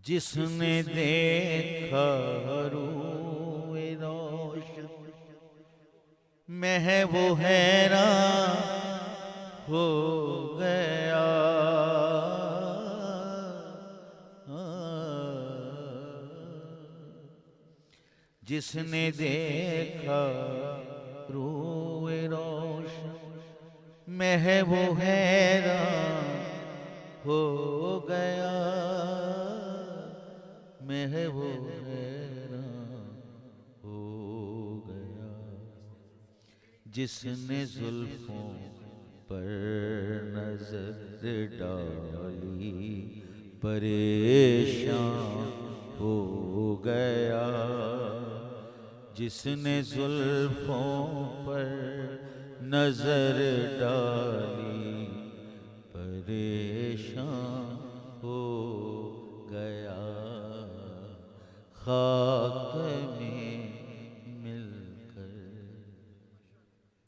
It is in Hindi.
जिसने देखा रूए रोशन मैं वो हैरान हो गया। जिसने देखा रूए रोशन मैं वो हैरान हो गया। मैं वो हैरान हो गया। जिसने जुल्फों पर नजर डाली परेशान हो गया। जिसने जुल्फों पर नजर डाली परेशान हो गया। खाक में